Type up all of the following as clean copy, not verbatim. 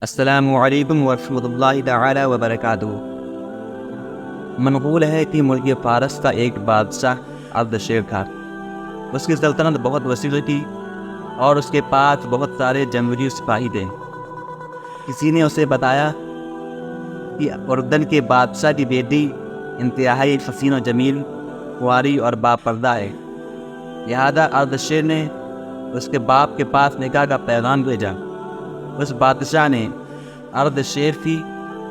السلام علیکم ورحمۃ اللہ تعالی وبرکاتہ۔ منقول ہے کہ ملک فارس کا ایک بادشاہ اردشیر تھا۔ اس کی سلطنت بہت وسیع تھی اور اس کے پاس بہت سارے جنگجو سپاہی تھے۔ کسی نے اسے بتایا کہ اردن کے بادشاہ کی بیٹی انتہائی حسین و جمیل، کنواری اور باپردہ ہے، لہذا اردشیر نے اس کے باپ کے پاس نکاح کا پیغام بھیجا۔ اس بادشاہ نے اردشیر کی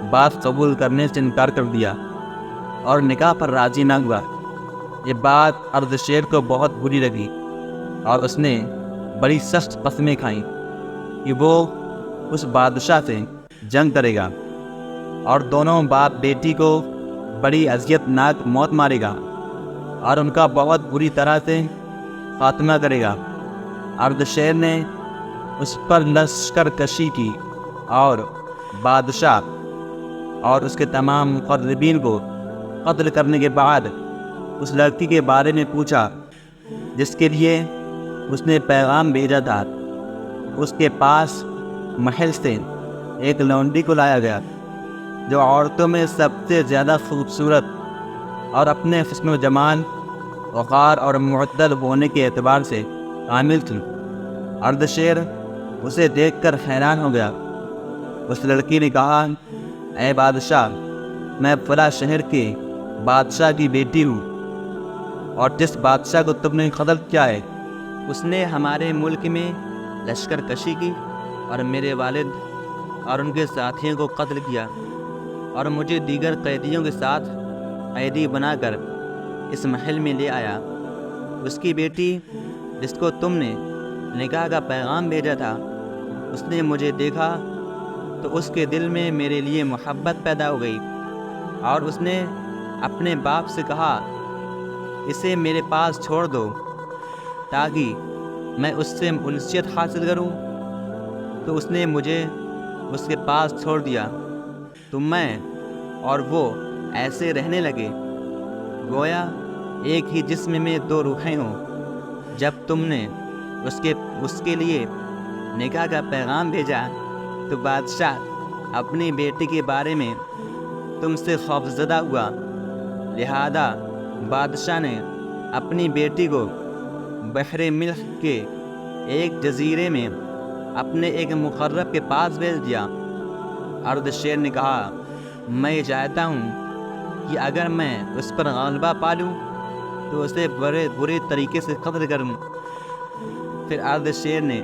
بات قبول کرنے سے انکار کر دیا اور نکاح پر راضی نہ ہوا۔ یہ بات اردشیر کو بہت بری لگی اور اس نے بڑی سخت قسمیں کھائیں کہ وہ اس بادشاہ سے جنگ کرے گا اور دونوں باپ بیٹی کو بڑی اذیت ناک موت مارے گا اور ان کا بہت بری طرح سے خاتمہ کرے گا۔ اردشیر نے اس پر لشکر کشی کی اور بادشاہ اور اس کے تمام مقربین کو قتل کرنے کے بعد اس لڑکی کے بارے میں پوچھا جس کے لیے اس نے پیغام بھیجا تھا۔ اس کے پاس محل سے ایک لونڈی کو لایا گیا جو عورتوں میں سب سے زیادہ خوبصورت اور اپنے حسن و جمال، وقار اور معدل ہونے کے اعتبار سے کامل تھی۔ اردشیر اسے دیکھ کر حیران ہو گیا۔ اس لڑکی نے کہا، اے بادشاہ، میں فلاں شہر کے بادشاہ کی بیٹی ہوں اور جس بادشاہ کو تم نے قتل کیا ہے اس نے ہمارے ملک میں لشکر کشی کی اور میرے والد اور ان کے ساتھیوں کو قتل کیا اور مجھے دیگر قیدیوں کے ساتھ قیدی بنا کر اس محل میں لے آیا۔ اس کی بیٹی جس کو تم نے نکاح کا پیغام بھیجا تھا، اس نے مجھے دیکھا تو اس کے دل میں میرے لیے محبت پیدا ہو گئی اور اس نے اپنے باپ سے کہا، اسے میرے پاس چھوڑ دو تاکہ میں اس سے انسیت حاصل کروں۔ تو اس نے مجھے اس کے پاس چھوڑ دیا تو میں اور وہ ایسے رہنے لگے گویا ایک ہی جسم میں دو روحیں ہوں۔ جب تم نے اس کے لیے نکاح کا پیغام بھیجا تو بادشاہ اپنی بیٹی کے بارے میں تم سے خوفزدہ ہوا، لہذا بادشاہ نے اپنی بیٹی کو بحر ملح کے ایک جزیرے میں اپنے ایک مقرب کے پاس بھیج دیا۔ اردشیر نے کہا، میں چاہتا ہوں کہ اگر میں اس پر غلبہ پالوں تو اسے برے طریقے سے قتل کروں۔ پھر اردشیر نے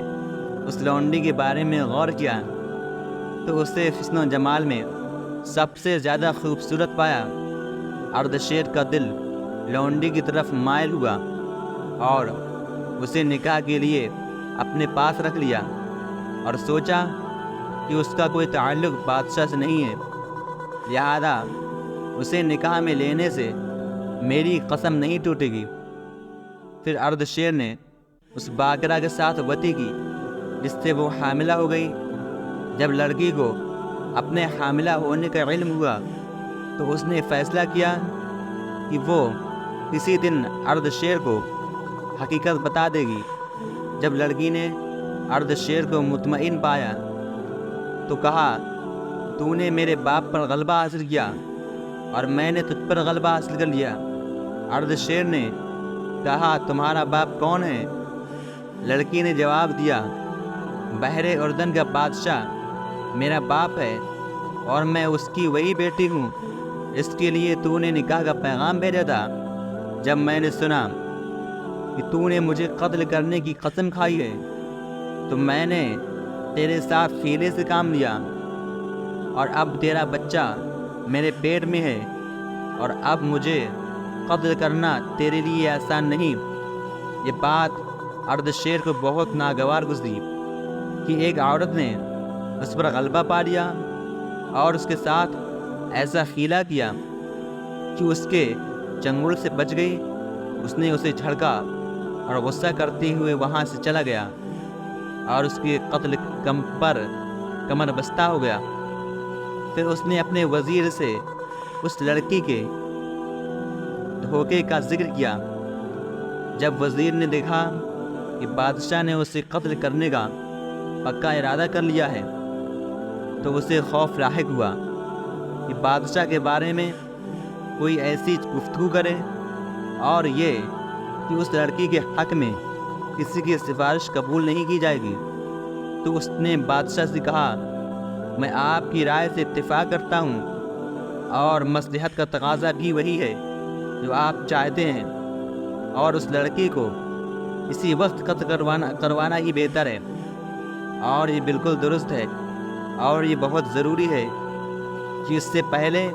اس لونڈی کے بارے میں غور کیا تو اسے حسن و جمال میں سب سے زیادہ خوبصورت پایا۔ اردشیر کا دل لونڈی کی طرف مائل ہوا اور اسے نکاح کے لیے اپنے پاس رکھ لیا اور سوچا کہ اس کا کوئی تعلق بادشاہ سے نہیں ہے، لہذا اسے نکاح میں لینے سے میری قسم نہیں ٹوٹے گی۔ پھر اردشیر نے اس باقرہ کے ساتھ وطی کی جس سے وہ حاملہ ہو گئی۔ جب لڑکی کو اپنے حاملہ ہونے کا علم ہوا تو اس نے فیصلہ کیا کہ وہ کسی دن اردشیر کو حقیقت بتا دے گی۔ جب لڑکی نے اردشیر کو مطمئن پایا تو کہا، تو نے میرے باپ پر غلبہ حاصل کیا اور میں نے تجھ پر غلبہ حاصل کر لیا۔ اردشیر نے کہا، تمہارا باپ کون ہے؟ لڑکی نے جواب دیا، بحر اردن کا بادشاہ میرا باپ ہے اور میں اس کی وہی بیٹی ہوں اس کے لیے تو نے نکاح کا پیغام بھیجا تھا۔ جب میں نے سنا کہ تو نے مجھے قتل کرنے کی قسم کھائی ہے تو میں نے تیرے ساتھ حیلے سے کام لیا اور اب تیرا بچہ میرے پیٹ میں ہے اور اب مجھے قتل کرنا تیرے لیے آسان نہیں۔ یہ بات اردشیر کو بہت ناگوار گزری کہ ایک عورت نے اس پر غلبہ پا لیا اور اس کے ساتھ ایسا حیلہ کیا کہ اس کے چنگل سے بچ گئی۔ اس نے اسے جھڑکا اور غصہ کرتے ہوئے وہاں سے چلا گیا اور اس کے قتل پر کمر بستہ ہو گیا۔ پھر اس نے اپنے وزیر سے اس لڑکی کے دھوکے کا ذکر کیا۔ جب وزیر نے دیکھا کہ بادشاہ نے اسے قتل کرنے کا پکا ارادہ کر لیا ہے تو اسے خوف لاحق ہوا کہ بادشاہ کے بارے میں کوئی ایسی گفتگو کرے اور یہ کہ اس لڑکی کے حق میں کسی کی سفارش قبول نہیں کی جائے گی۔ تو اس نے بادشاہ سے کہا، میں آپ کی رائے سے اتفاق کرتا ہوں اور مصلحت کا تقاضا بھی وہی ہے جو آپ چاہتے ہیں، اور اس لڑکی کو اسی وقت قتل کروانا ہی بہتر ہے، اور یہ بالکل درست ہے، اور یہ بہت ضروری ہے کہ اس سے پہلے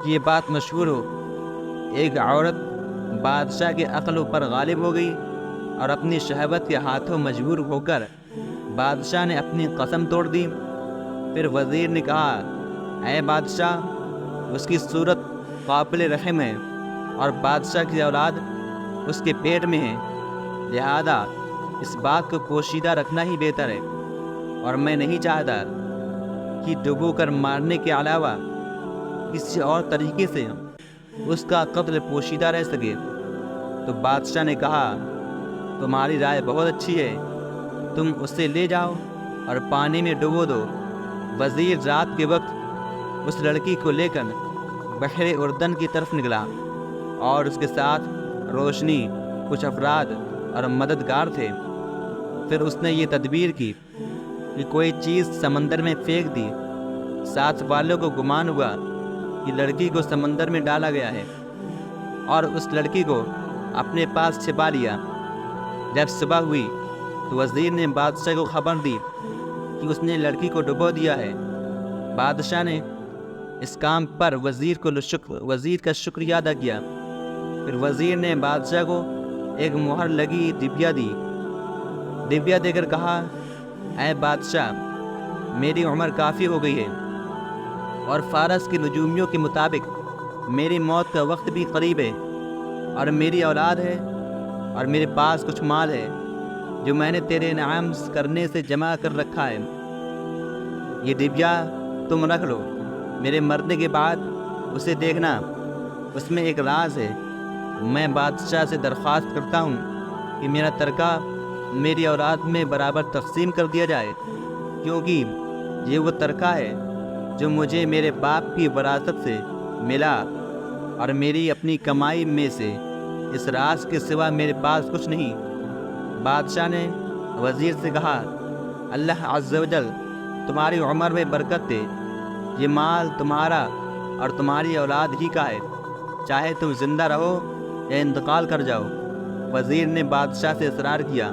کہ یہ بات مشہور ہو، ایک عورت بادشاہ کے عقل پر غالب ہو گئی اور اپنی شہوت کے ہاتھوں مجبور ہو کر بادشاہ نے اپنی قسم توڑ دی۔ پھر وزیر نے کہا، اے بادشاہ، اس کی صورت قابل رحم ہے اور بادشاہ کی اولاد اس کے پیٹ میں ہے، لہذا اس بات کو پوشیدہ رکھنا ہی بہتر ہے، اور میں نہیں چاہتا کہ ڈبو کر مارنے کے علاوہ کسی اور طریقے سے اس کا قتل پوشیدہ رہ سکے۔ تو بادشاہ نے کہا، تمہاری رائے بہت اچھی ہے، تم اسے لے جاؤ اور پانی میں ڈبو دو۔ وزیر رات کے وقت اس لڑکی کو لے کر بحر اردن کی طرف نکلا، اور اس کے ساتھ روشنی، کچھ افراد اور مددگار تھے۔ پھر اس نے یہ تدبیر کی کہ کوئی چیز سمندر میں پھینک دی۔ ساتھ والوں کو گمان ہوا کہ لڑکی کو سمندر میں ڈالا گیا ہے، اور اس لڑکی کو اپنے پاس چھپا لیا۔ جب صبح ہوئی تو وزیر نے بادشاہ کو خبر دی کہ اس نے لڑکی کو ڈبو دیا ہے۔ بادشاہ نے اس کام پر وزیر کا شکریہ ادا کیا۔ پھر وزیر نے بادشاہ کو ایک مہر لگی ڈبیا دی۔ ڈبیا دے کر کہا، اے بادشاہ، میری عمر کافی ہو گئی ہے، اور فارس کی نجومیوں کے مطابق میری موت کا وقت بھی قریب ہے، اور میری اولاد ہے، اور میرے پاس کچھ مال ہے جو میں نے تیرے انعام کرنے سے جمع کر رکھا ہے۔ یہ ڈبیا تم رکھ لو، میرے مرنے کے بعد اسے دیکھنا، اس میں ایک راز ہے۔ میں بادشاہ سے درخواست کرتا ہوں کہ میرا ترکہ میری اولاد میں برابر تقسیم کر دیا جائے، کیونکہ یہ وہ ترکہ ہے جو مجھے میرے باپ کی وراثت سے ملا، اور میری اپنی کمائی میں سے اس راز کے سوا میرے پاس کچھ نہیں۔ بادشاہ نے وزیر سے کہا، اللہ عز و جل تمہاری عمر میں برکت دے، یہ مال تمہارا اور تمہاری اولاد ہی کا ہے، چاہے تم زندہ رہو یا انتقال کر جاؤ۔ وزیر نے بادشاہ سے اصرار کیا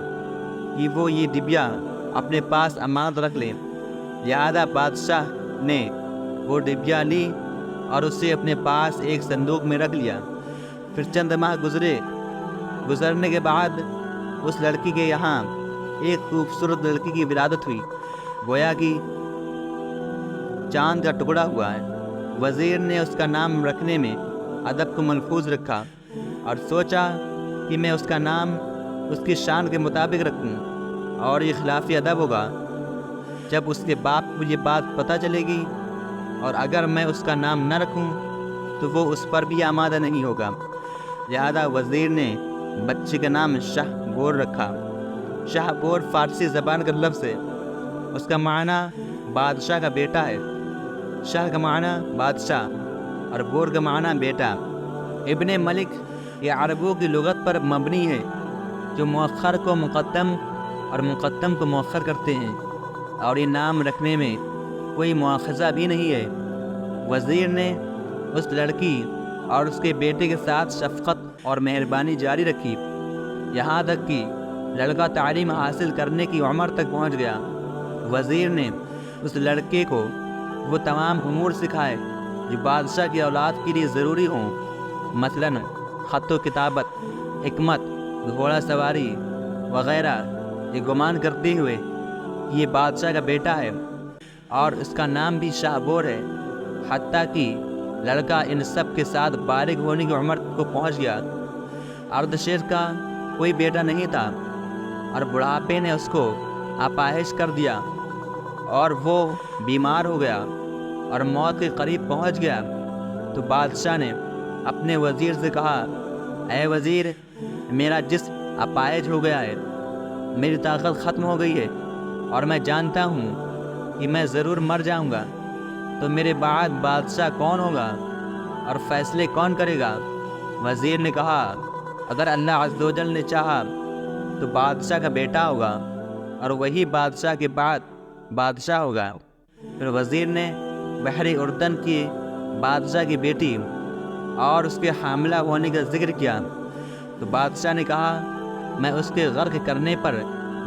کہ وہ یہ ڈبیا اپنے پاس امانت رکھ لے، لہذا بادشاہ نے وہ ڈبیا لی اور اسے اپنے پاس ایک صندوق میں رکھ لیا۔ پھر چند ماہ گزرنے کے بعد اس لڑکی کے یہاں ایک خوبصورت لڑکی کی ولادت ہوئی، گویا کہ چاند کا ٹکڑا ہوا ہے۔ وزیر نے اس کا نام رکھنے میں ادب کو ملحوظ رکھا اور سوچا کہ میں اس کا نام اس کی شان کے مطابق رکھوں، اور یہ خلاف ادب ہوگا جب اس کے باپ کو یہ بات پتہ چلے گی، اور اگر میں اس کا نام نہ رکھوں تو وہ اس پر بھی آمادہ نہیں ہوگا۔ لہذا وزیر نے بچے کا نام شاہ بور رکھا۔ شاہ بور فارسی زبان کا لفظ ہے، اس کا معنی بادشاہ کا بیٹا ہے۔ شاہ کا معنی بادشاہ اور بور کا معنی بیٹا۔ ابن ملک یہ عربوں کی لغت پر مبنی ہے جو مؤخر کو مقدم اور مقدم کو مؤخر کرتے ہیں، اور یہ نام رکھنے میں کوئی مواخذہ بھی نہیں ہے۔ وزیر نے اس لڑکی اور اس کے بیٹے کے ساتھ شفقت اور مہربانی جاری رکھی، یہاں تک کہ لڑکا تعلیم حاصل کرنے کی عمر تک پہنچ گیا۔ وزیر نے اس لڑکے کو وہ تمام امور سکھائے جو بادشاہ کی اولاد کے لیے ضروری ہوں، مثلاً خط و کتابت، حکمت، گھوڑا سواری وغیرہ، یہ گمان کرتے ہوئے کہ یہ بادشاہ کا بیٹا ہے اور اس کا نام بھی شاہ بور ہے، حتیٰ کہ لڑکا ان سب کے ساتھ بالغ ہونے کی عمر کو پہنچ گیا۔ اردشیر کا کوئی بیٹا نہیں تھا، اور بڑھاپے نے اس کو اپاہج کر دیا، اور وہ بیمار ہو گیا اور موت کے قریب پہنچ گیا۔ تو بادشاہ نے اپنے وزیر سے کہا، اے وزیر، میرا جسم اپاہج ہو گیا ہے، میری طاقت ختم ہو گئی ہے، اور میں جانتا ہوں کہ میں ضرور مر جاؤں گا، تو میرے بعد بادشاہ کون ہوگا اور فیصلے کون کرے گا؟ وزیر نے کہا اگر اللہ عز و جل نے چاہا تو بادشاہ کا بیٹا ہوگا اور وہی بادشاہ کے بعد بادشاہ ہوگا۔ پھر وزیر نے بحر اردن کی بادشاہ کی بیٹی اور اس کے حاملہ ہونے کا ذکر کیا تو بادشاہ نے کہا میں اس کے غرق کرنے پر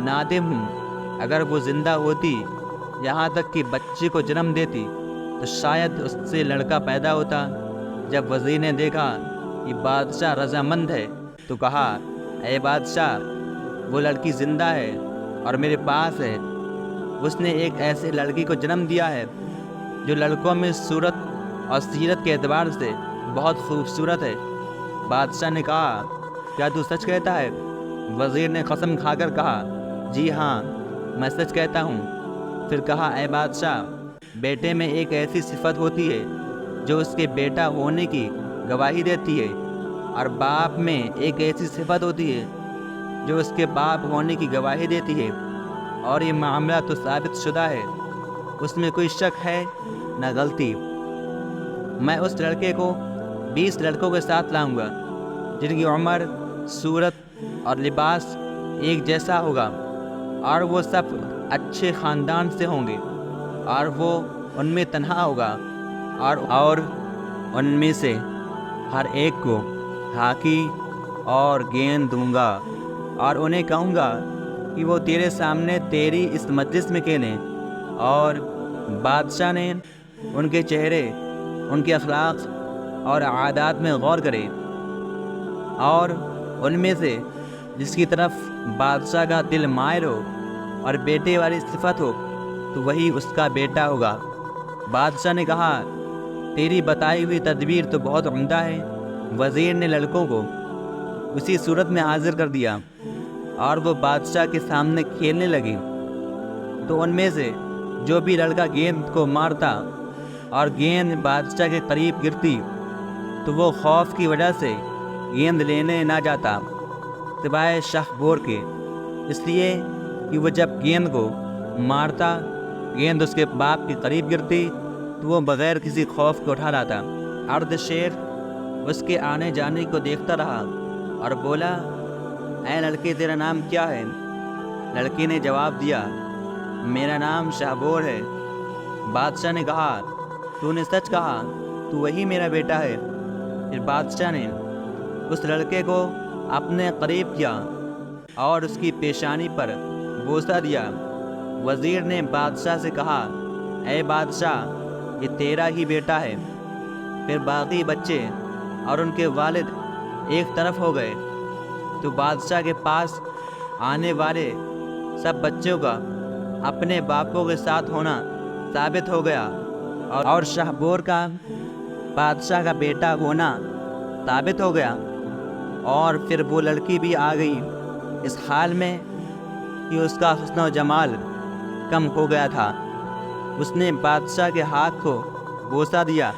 نادم ہوں۔ اگر وہ زندہ ہوتی یہاں تک کہ بچے کو جنم دیتی تو شاید اس سے لڑکا پیدا ہوتا۔ جب وزیر نے دیکھا کہ بادشاہ رضامند ہے تو کہا اے بادشاہ، وہ لڑکی زندہ ہے اور میرے پاس ہے۔ اس نے ایک ایسے لڑکی کو جنم دیا ہے جو لڑکوں میں صورت اور سیرت کے اعتبار سے بہت خوبصورت ہے۔ بادشاہ نے کہا کیا تو سچ کہتا ہے؟ وزیر نے قسم کھا کر کہا جی ہاں، میں سچ کہتا ہوں۔ پھر کہا اے بادشاہ، بیٹے میں ایک ایسی صفت ہوتی ہے جو اس کے بیٹا ہونے کی گواہی دیتی ہے، اور باپ میں ایک ایسی صفت ہوتی ہے جو اس کے باپ ہونے کی گواہی دیتی ہے، اور یہ معاملہ تو ثابت شدہ ہے، اس میں کوئی شک ہے نہ غلطی۔ میں اس لڑکے کو 20 لڑکوں کے ساتھ لاؤں گا جن کی عمر، صورت اور لباس ایک جیسا ہوگا، اور وہ سب اچھے خاندان سے ہوں گے، اور وہ ان میں تنہا ہوگا، اور ان میں سے ہر ایک کو ہاکی اور گیند دوں گا، اور انہیں کہوں گا کہ وہ تیرے سامنے تیری اس مجلس میں کھیلیں۔ اور بادشاہ نے ان کے چہرے، ان کے اخلاق اور عادات میں غور کرے، اور ان میں سے جس کی طرف بادشاہ کا دل مائل ہو اور بیٹے والی صفت ہو تو وہی اس کا بیٹا ہوگا۔ بادشاہ نے کہا تیری بتائی ہوئی تدبیر تو بہت عمدہ ہے۔ وزیر نے لڑکوں کو اسی صورت میں حاضر کر دیا اور وہ بادشاہ کے سامنے کھیلنے لگے، تو ان میں سے جو بھی لڑکا گیند کو مارتا اور گیند بادشاہ کے قریب گرتی تو وہ خوف کی وجہ سے گیند لینے نہ جاتا سوائے شہبور کے، اس لیے کہ وہ جب گیند کو مارتا گیند اس کے باپ کے قریب گرتی تو وہ بغیر کسی خوف کے اٹھا لاتا۔ اردشیر اس کے آنے جانے کو دیکھتا رہا اور بولا اے لڑکے، تیرا نام کیا ہے؟ لڑکے نے جواب دیا میرا نام شہبور ہے۔ بادشاہ نے کہا تو نے سچ کہا، تو وہی میرا بیٹا ہے۔ پھر بادشاہ نے اس لڑکے کو اپنے قریب کیا اور اس کی پیشانی پر بوسہ دیا۔ وزیر نے بادشاہ سے کہا اے بادشاہ، یہ تیرا ہی بیٹا ہے۔ پھر باقی بچے اور ان کے والد ایک طرف ہو گئے تو بادشاہ کے پاس آنے والے سب بچوں کا اپنے باپوں کے ساتھ ہونا ثابت ہو گیا، اور شہبور کا بادشاہ کا بیٹا ہونا ثابت ہو گیا۔ اور پھر وہ لڑکی بھی آ گئی، اس حال میں کہ اس کا حسن و جمال کم ہو گیا تھا۔ اس نے بادشاہ کے ہاتھ کو بوسہ دیا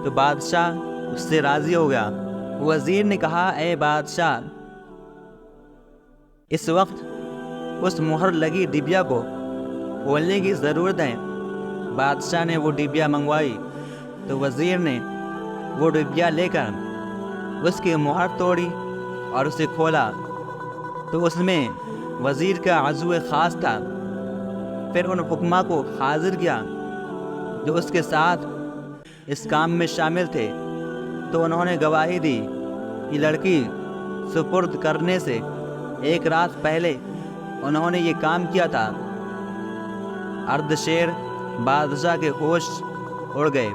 تو بادشاہ اس سے راضی ہو گیا۔ وزیر نے کہا اے بادشاہ، اس وقت اس مہر لگی ڈبیا کو کھولنے کی ضرورت ہے۔ بادشاہ نے وہ ڈبیا منگوائی تو وزیر نے وہ ڈبیا لے کر اس کی مہر توڑی اور اسے کھولا تو اس میں وزیر کا عضو خاص تھا۔ پھر ان حکما کو حاضر کیا جو اس کے ساتھ اس کام میں شامل تھے، تو انہوں نے گواہی دی کہ لڑکی سپرد کرنے سے ایک رات پہلے انہوں نے یہ کام کیا تھا۔ اردشیر بادشاہ کے ہوش اڑ گئے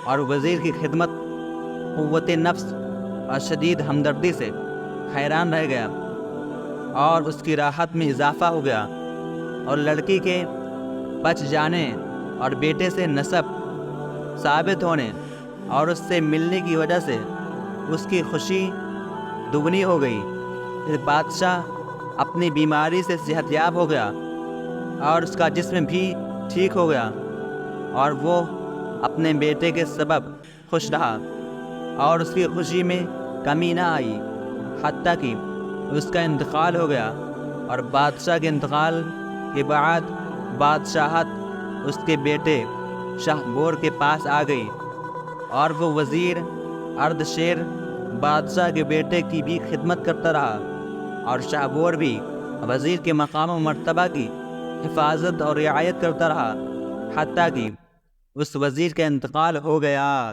اور وزیر کی خدمت، قوت نفس اور شدید ہمدردی سے حیران رہ گیا، اور اس کی راحت میں اضافہ ہو گیا، اور لڑکی کے بچ جانے اور بیٹے سے نسب ثابت ہونے اور اس سے ملنے کی وجہ سے اس کی خوشی دگنی ہو گئی۔ پھر بادشاہ اپنی بیماری سے صحت یاب ہو گیا اور اس کا جسم بھی ٹھیک ہو گیا، اور وہ اپنے بیٹے کے سبب خوش رہا، اور اس کی خوشی میں کمی نہ آئی، حتیٰ کہ اس کا انتقال ہو گیا۔ اور بادشاہ کے انتقال کے بعد بادشاہت اس کے بیٹے شاہ بور کے پاس آ گئی، اور وہ وزیر اردشیر بادشاہ کے بیٹے کی بھی خدمت کرتا رہا، اور شاہ بور بھی وزیر کے مقام و مرتبہ کی حفاظت اور رعایت کرتا رہا، حتیٰ کہ اس وزیر کا انتقال ہو گیا۔